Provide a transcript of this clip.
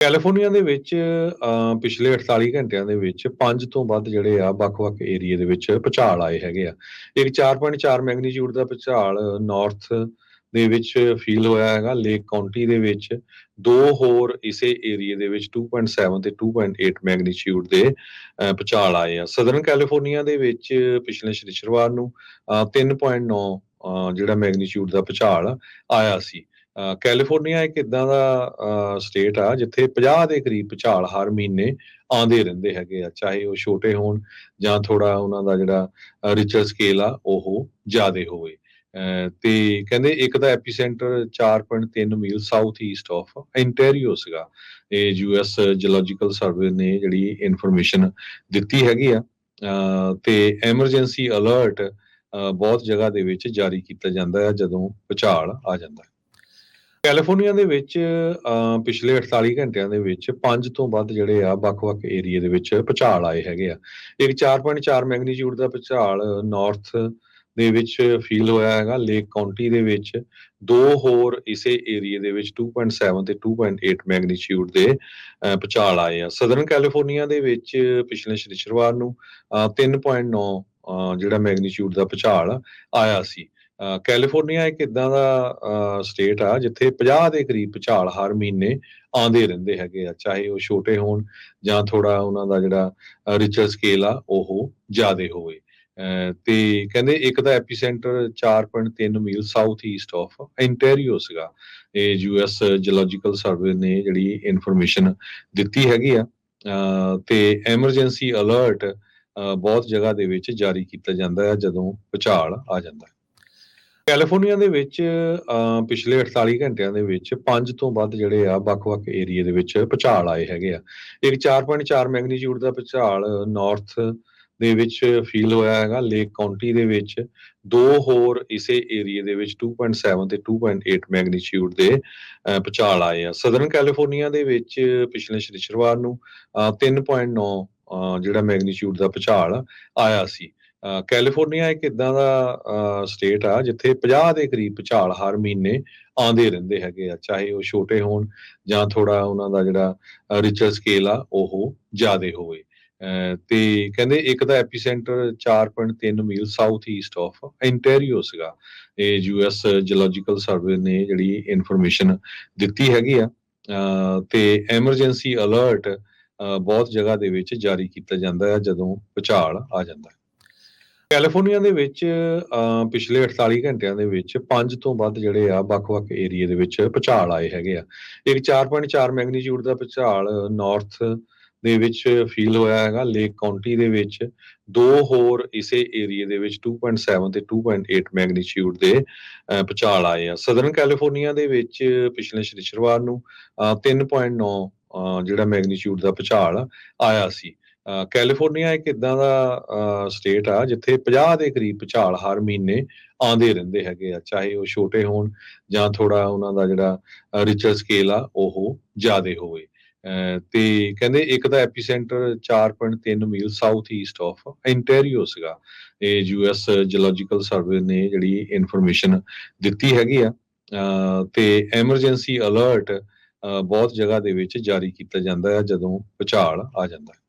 California ਦੇ ਵਿੱਚ ਪਿਛਲੇ 48 ਘੰਟਿਆਂ ਦੇ ਵਿੱਚ 5 ਤੋਂ ਵੱਧ ਜਿਹੜੇ ਆ ਵੱਖ-ਵੱਖ ਏਰੀਏ ਦੇ ਵਿੱਚ ਭੂਚਾਲ ਆਏ ਹੈਗੇ ਆ। ਇੱਕ 4.4 ਮੈਗਨੀਚਿਊਡ ਦਾ ਭੂਚਾਲ ਨਾਰਥ ਦੇ ਵਿੱਚ ਫੀਲ ਹੋਇਆ ਹੈਗਾ ਲੇਕ ਕਾਉਂਟੀ ਦੇ ਵਿੱਚ। 2 ਹੋਰ ਇਸੇ ਏਰੀਏ ਦੇ ਵਿੱਚ 2.7 ਤੇ 2.8 ਮੈਗਨੀਚਿਊਡ ਦੇ ਭੂਚਾਲ ਆਏ ਆ। ਸਦਰਨ ਕੈਲੀਫੋਰਨੀਆ ਦੇ ਵਿੱਚ ਪਿਛਲੇ ਸ਼ਨੀਚਰਵਾਰ ਨੂੰ 3.9 ਜਿਹੜਾ ਮੈਗਨੀਚਿਊਡ ਦਾ ਭੂਚਾਲ ਆਇਆ ਸੀ। ਕੈਲੀਫੋਰਨੀਆ ਇੱਕ ਇਦਾਂ ਦਾ ਸਟੇਟ ਆ ਜਿੱਥੇ 50 ਦੇ ਕਰੀਬ ਭੂਚਾਲ ਹਰ ਮਹੀਨੇ ਆਉਂਦੇ ਰਹਿੰਦੇ ਹੈਗੇ ਆ, ਚਾਹੇ ਉਹ ਛੋਟੇ ਹੋਣ ਜਾਂ ਥੋੜਾ ਉਹਨਾਂ ਦਾ ਜਿਹੜਾ ਰਿਚਰ ਸਕੇਲ ਆ ਉਹ ਜ਼ਿਆਦੇ ਹੋਵੇ। ਤੇ ਕਹਿੰਦੇ ਇੱਕ ਦਾ ਐਪੀਸੈਂਟਰ 4.3 ਮੀਲ ਸਾਊਥ ਈਸਟ ਆਫ ਇੰਟੈਰੀਓ ਸੀਗਾ। ਇਹ ਯੂਐਸ ਜੀਓਲੋਜੀਕਲ ਸਰਵੇ ਨੇ ਜਿਹੜੀ ਇਨਫੋਰਮੇਸ਼ਨ ਦਿੱਤੀ ਹੈਗੀ ਆ। ਤੇ ਐਮਰਜੈਂਸੀ ਅਲਰਟ ਬਹੁਤ ਜਗ੍ਹਾ ਦੇ ਵਿੱਚ ਜਾਰੀ ਕੀਤਾ ਜਾਂਦਾ ਹੈ ਜਦੋਂ ਭੂਚਾਲ ਆ ਜਾਂਦਾ ਹੈ। ਕੈਲੀਫੋਰਨੀਆ ਦੇ ਵਿੱਚ ਪਿਛਲੇ 48 ਘੰਟਿਆਂ ਦੇ ਵਿੱਚ 5 ਤੋਂ ਵੱਧ ਜਿਹੜੇ ਆ ਵੱਖ-ਵੱਖ ਏਰੀਏ ਦੇ ਵਿੱਚ ਭੂਚਾਲ ਆਏ ਹੈਗੇ ਆ। ਇੱਕ 4.4 ਮੈਗਨੀਚਿਊਡ ਦਾ ਭੂਚਾਲ ਨਾਰਥ ਦੇ ਵਿੱਚ ਫੀਲ ਹੋਇਆ ਹੈਗਾ ਲੇਕ ਕਾਉਂਟੀ ਦੇ ਵਿੱਚ। 2 ਹੋਰ ਇਸੇ ਏਰੀਏ ਦੇ ਵਿੱਚ 2.7 ਤੇ 2.8 ਮੈਗਨੀਚਿਊਡ ਦੇ ਭੂਚਾਲ ਆਏ ਆ। ਸਦਰਨ ਕੈਲੀਫੋਰਨੀਆ ਦੇ ਵਿੱਚ ਪਿਛਲੇ ਸ਼ਨੀਚਰਵਾਰ ਨੂੰ 3.9 ਜਿਹੜਾ ਮੈਗਨੀਚਿਊਡ ਦਾ ਭੂਚਾਲ ਆਇਆ ਸੀ। ਕੈਲੀਫੋਰਨੀਆ ਇੱਕ ਇਦਾਂ ਦਾ ਸਟੇਟ ਆ ਜਿੱਥੇ 50 ਦੇ ਕਰੀਬ ਭੂਚਾਲ ਹਰ ਮਹੀਨੇ ਆਉਂਦੇ ਰਹਿੰਦੇ ਹੈਗੇ ਆ, ਚਾਹੇ ਉਹ ਛੋਟੇ ਹੋਣ ਜਾਂ ਥੋੜਾ ਉਹਨਾਂ ਦਾ ਜਿਹੜਾ ਰਿਚਰ ਸਕੇਲ ਆ ਉਹ ਜ਼ਿਆਦੇ ਹੋਵੇ। ਤੇ ਕਹਿੰਦੇ ਇੱਕ ਦਾ ਐਪੀਸੈਂਟਰ 4.3 ਮੀਲ ਸਾਊਥ ਈਸਟ ਆਫ ਇੰਟੈਰੀਓ ਸੀਗਾ। ਇਹ ਯੂਐਸ ਜੀਓਲੋਜੀਕਲ ਸਰਵੇ ਨੇ ਜਿਹੜੀ ਇਨਫੋਰਮੇਸ਼ਨ ਦਿੱਤੀ ਹੈਗੀ ਆ। ਤੇ ਐਮਰਜੈਂਸੀ ਅਲਰਟ ਬਹੁਤ ਜਗ੍ਹਾ ਦੇ ਵਿੱਚ ਜਾਰੀ ਕੀਤਾ ਜਾਂਦਾ ਹੈ ਜਦੋਂ ਭੂਚਾਲ ਆ ਜਾਂਦਾ ਹੈ। ਕੈਲੀਫੋਰਨੀਆ ਦੇ ਵਿੱਚ ਪਿਛਲੇ 48 ਘੰਟਿਆਂ ਦੇ ਵਿੱਚ 5 ਤੋਂ ਵੱਧ ਜਿਹੜੇ ਆ ਵੱਖ-ਵੱਖ ਏਰੀਏ ਦੇ ਵਿੱਚ ਭੂਚਾਲ ਆਏ ਹੈਗੇ ਆ। ਇੱਕ 4.4 ਮੈਗਨੀਚਿਊਡ ਦਾ ਭੂਚਾਲ ਨਾਰਥ ਦੇ ਵਿੱਚ ਫੀਲ ਹੋਇਆ ਹੈਗਾ ਲੇਕ ਕਾਉਂਟੀ ਦੇ ਵਿੱਚ। 2 ਹੋਰ ਇਸੇ ਏਰੀਏ ਦੇ ਵਿੱਚ 2.7 ਤੇ 2.8 ਮੈਗਨੀਚਿਊਡ ਦੇ ਭੂਚਾਲ ਆਏ ਆ। ਸਦਰਨ ਕੈਲੀਫੋਰਨੀਆ ਦੇ ਵਿੱਚ ਪਿਛਲੇ ਸ਼ਨੀਚਰਵਾਰ ਨੂੰ 3.9 ਜਿਹੜਾ ਮੈਗਨੀਚਿਊਡ ਦਾ ਭੂਚਾਲ ਆਇਆ ਸੀ। ਕੈਲੀਫੋਰਨੀਆ ਇੱਕ ਇਦਾਂ ਦਾ ਸਟੇਟ ਆ ਜਿੱਥੇ 50 ਦੇ ਕਰੀਬ ਭੂਚਾਲ ਹਰ ਮਹੀਨੇ ਆਉਂਦੇ ਰਹਿੰਦੇ ਹੈਗੇ ਆ, ਚਾਹੇ ਉਹ ਛੋਟੇ ਹੋਣ ਜਾਂ ਥੋੜਾ ਉਹਨਾਂ ਦਾ ਜਿਹੜਾ ਰਿਚਰ ਸਕੇਲ ਆ ਉਹ ਜ਼ਿਆਦੇ ਹੋਵੇ। ਤੇ ਕਹਿੰਦੇ ਇੱਕ ਦਾ ਐਪੀਸੈਂਟਰ 4.3 ਮੀਲ ਸਾਊਥ ਈਸਟ ਆਫ ਇੰਟੈਰੀਓ ਸੀਗਾ। ਇਹ ਯੂਐਸ ਜੀਓਲੋਜੀਕਲ ਸਰਵੇ ਨੇ ਜਿਹੜੀ ਇਨਫੋਰਮੇਸ਼ਨ ਦਿੱਤੀ ਹੈਗੀ ਆ। ਤੇ ਐਮਰਜੈਂਸੀ ਅਲਰਟ ਬਹੁਤ ਜਗ੍ਹਾ ਦੇ ਵਿੱਚ ਜਾਰੀ ਕੀਤਾ ਜਾਂਦਾ ਹੈ ਜਦੋਂ ਭੂਚਾਲ ਆ ਜਾਂਦਾ ਹੈ। ਕੈਲੀਫੋਰਨੀਆ ਦੇ ਵਿੱਚ ਪਿਛਲੇ 48 ਘੰਟਿਆਂ ਦੇ ਵਿੱਚ 5 ਤੋਂ ਵੱਧ ਜਿਹੜੇ ਆ ਵੱਖ-ਵੱਖ ਏਰੀਏ ਦੇ ਵਿੱਚ ਭੂਚਾਲ ਆਏ ਹੈਗੇ ਆ। ਇੱਕ 4.4 ਮੈਗਨੀਚਿਊਡ ਦਾ ਭੂਚਾਲ ਨਾਰਥ ਦੇ ਵਿੱਚ ਫੀਲ ਹੋਇਆ ਹੈਗਾ ਲੇਕ ਕਾਉਂਟੀ ਦੇ ਵਿੱਚ। 2 ਹੋਰ ਇਸੇ ਏਰੀਏ ਦੇ ਵਿੱਚ 2.7 ਤੇ 2.8 ਮੈਗਨੀਚਿਊਡ ਦੇ ਭੂਚਾਲ ਆਏ ਆ। ਸਦਰਨ ਕੈਲੀਫੋਰਨੀਆ ਦੇ ਵਿੱਚ ਪਿਛਲੇ ਸ਼ਨੀਚਰਵਾਰ ਨੂੰ 3.9 ਜਿਹੜਾ ਮੈਗਨੀਚਿਊਡ ਦਾ ਭੂਚਾਲ ਆਇਆ ਸੀ। ਕੈਲੀਫੋਰਨੀਆ ਇੱਕ ਇਦਾਂ ਦਾ ਸਟੇਟ ਆ ਜਿੱਥੇ 50 ਦੇ ਕਰੀਬ ਭੂਚਾਲ ਹਰ ਮਹੀਨੇ ਆਉਂਦੇ ਰਹਿੰਦੇ ਹੈਗੇ ਆ, ਚਾਹੇ ਉਹ ਛੋਟੇ ਹੋਣ ਜਾਂ ਥੋੜਾ ਉਹਨਾਂ ਦਾ ਜਿਹੜਾ ਰਿਚਰ ਸਕੇਲ ਆ ਉਹ ਜ਼ਿਆਦੇ ਹੋਵੇ। ਤੇ ਕਹਿੰਦੇ ਇੱਕ ਦਾ ਐਪੀਸੈਂਟਰ 4.3 ਮੀਲ ਸਾਊਥ ਈਸਟ ਆਫ ਇੰਟੈਰੀਓ ਸੀਗਾ। ਇਹ ਯੂਐਸ ਜੀਓਲੋਜੀਕਲ ਸਰਵੇ ਨੇ ਜਿਹੜੀ ਇਨਫੋਰਮੇਸ਼ਨ ਦਿੱਤੀ ਹੈਗੀ ਆ। ਤੇ ਐਮਰਜੈਂਸੀ ਅਲਰਟ ਬਹੁਤ ਜਗ੍ਹਾ ਦੇ ਵਿੱਚ ਜਾਰੀ ਕੀਤਾ ਜਾਂਦਾ ਹੈ ਜਦੋਂ ਭੂਚਾਲ ਆ ਜਾਂਦਾ ਹੈ।